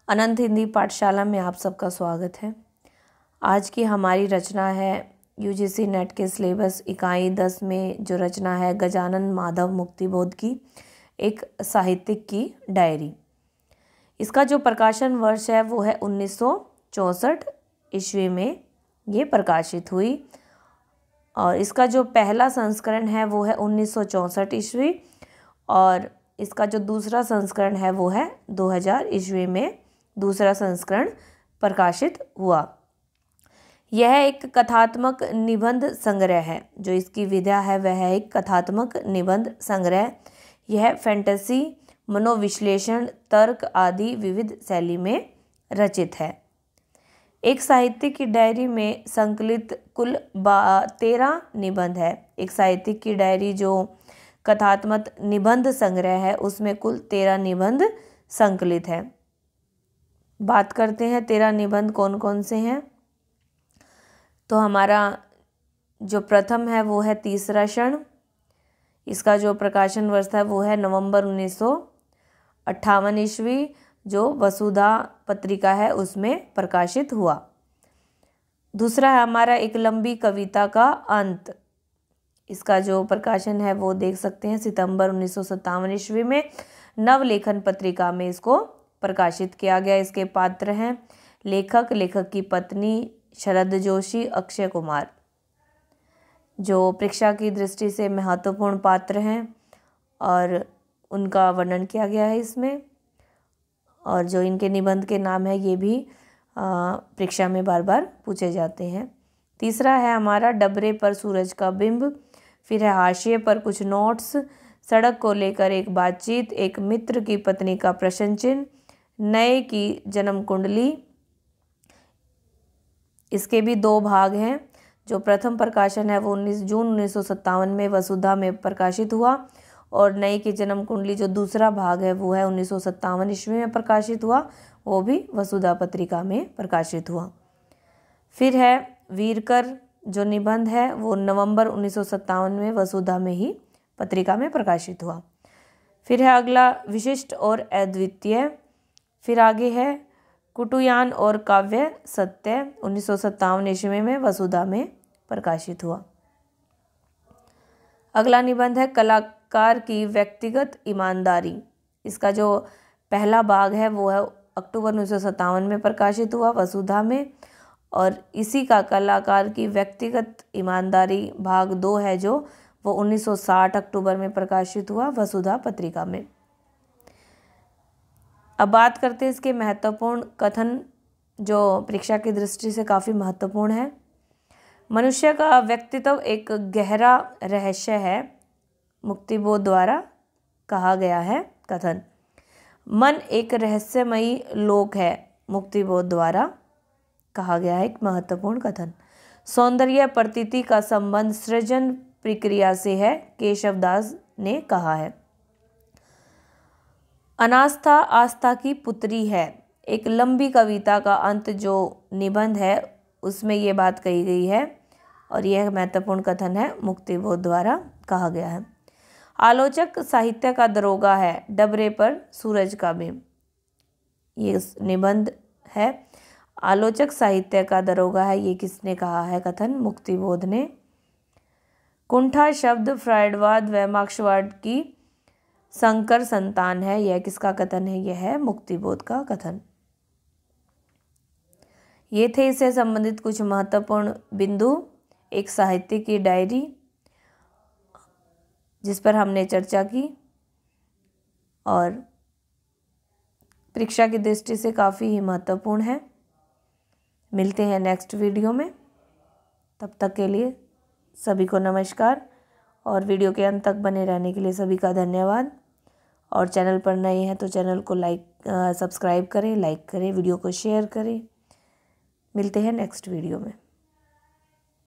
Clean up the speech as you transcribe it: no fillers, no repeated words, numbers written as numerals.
अनंत हिंदी पाठशाला में आप सबका स्वागत है। आज की हमारी रचना है यूजीसी नेट के सिलेबस इकाई 10 में जो रचना है गजानन माधव मुक्तिबोध की एक साहित्यिक की डायरी। इसका जो प्रकाशन वर्ष है वो है 1964 ईस्वी में ये प्रकाशित हुई और इसका जो पहला संस्करण है वो है 1964 ईस्वी और इसका जो दूसरा संस्करण है वो है 2000 ईस्वी में दूसरा संस्करण प्रकाशित हुआ। यह एक कथात्मक निबंध संग्रह है। जो इसकी विधा है वह है एक कथात्मक निबंध संग्रह। यह फैंटेसी, मनोविश्लेषण, तर्क आदि विविध शैली में रचित है। एक साहित्यिक की डायरी में संकलित कुल 13 निबंध है। एक साहित्यिक की डायरी जो कथात्मक निबंध संग्रह है उसमें कुल 13 निबंध संकलित है। बात करते हैं 13 निबंध कौन कौन से हैं। तो हमारा जो प्रथम है वो है तीसरा क्षण। इसका जो प्रकाशन वर्ष है वो है नवंबर 1958 ईस्वी, जो वसुधा पत्रिका है उसमें प्रकाशित हुआ। दूसरा है हमारा एक लंबी कविता का अंत। इसका जो प्रकाशन है वो देख सकते हैं सितंबर 1957 ईस्वी में नवलेखन पत्रिका में इसको प्रकाशित किया गया। इसके पात्र हैं लेखक, लेखक की पत्नी, शरद जोशी, अक्षय कुमार, जो परीक्षा की दृष्टि से महत्वपूर्ण पात्र हैं और उनका वर्णन किया गया है इसमें। और जो इनके निबंध के नाम है ये भी परीक्षा में बार बार पूछे जाते हैं। तीसरा है हमारा डबरे पर सूरज का बिंब। फिर है हाशिए पर कुछ नोट्स, सड़क को लेकर एक बातचीत, एक मित्र की पत्नी का प्रश्न चिन्ह, नए की जन्म कुंडली। इसके भी 2 भाग हैं। जो प्रथम प्रकाशन है वो 19 जून 1957 में वसुधा में प्रकाशित हुआ और नए की जन्म कुंडली जो दूसरा भाग है वो है 1957 ईस्वी में प्रकाशित हुआ, वो भी वसुधा पत्रिका में प्रकाशित हुआ। फिर है वीरकर जो निबंध है वो नवंबर 1957 में वसुधा में ही पत्रिका में प्रकाशित हुआ। फिर है अगला विशिष्ट और अद्वितीय। फिर आगे है कुटुयान और काव्य सत्य, 1957 ईस्वी में वसुधा में प्रकाशित हुआ। अगला निबंध है कलाकार की व्यक्तिगत ईमानदारी। इसका जो पहला भाग है वो है अक्टूबर 1957 में प्रकाशित हुआ वसुधा में और इसी का कलाकार की व्यक्तिगत ईमानदारी भाग 2 है जो वो 1960 अक्टूबर में प्रकाशित हुआ वसुधा पत्रिका में। अब बात करते हैं इसके महत्वपूर्ण कथन जो परीक्षा की दृष्टि से काफ़ी महत्वपूर्ण है। मनुष्य का व्यक्तित्व एक गहरा रहस्य है, मुक्तिबोध द्वारा कहा गया है कथन। मन एक रहस्यमयी लोक है, मुक्तिबोध द्वारा कहा गया है एक महत्वपूर्ण कथन। सौंदर्य प्रतीति का संबंध सृजन प्रक्रिया से है, केशवदास ने कहा है। अनास्था आस्था की पुत्री है, एक लंबी कविता का अंत जो निबंध है उसमें ये बात कही गई है और यह महत्वपूर्ण कथन है, मुक्तिबोध द्वारा कहा गया है। आलोचक साहित्य का दरोगा है, डबरे पर सूरज का बिंब, ये निबंध है। आलोचक साहित्य का दरोगा है, ये किसने कहा है कथन? मुक्तिबोध ने। कुंठा शब्द फ्रायडवाद व मार्क्सवाद की संकर संतान है, यह किसका कथन है? यह है मुक्तिबोध का कथन। ये थे इससे संबंधित कुछ महत्वपूर्ण बिंदु एक साहित्य की डायरी जिस पर हमने चर्चा की और परीक्षा की दृष्टि से काफ़ी ही महत्वपूर्ण है। मिलते हैं नेक्स्ट वीडियो में, तब तक के लिए सभी को नमस्कार और वीडियो के अंत तक बने रहने के लिए सभी का धन्यवाद। और चैनल पर नए हैं तो चैनल को सब्सक्राइब करें, लाइक करें, वीडियो को शेयर करें। मिलते हैं नेक्स्ट वीडियो में।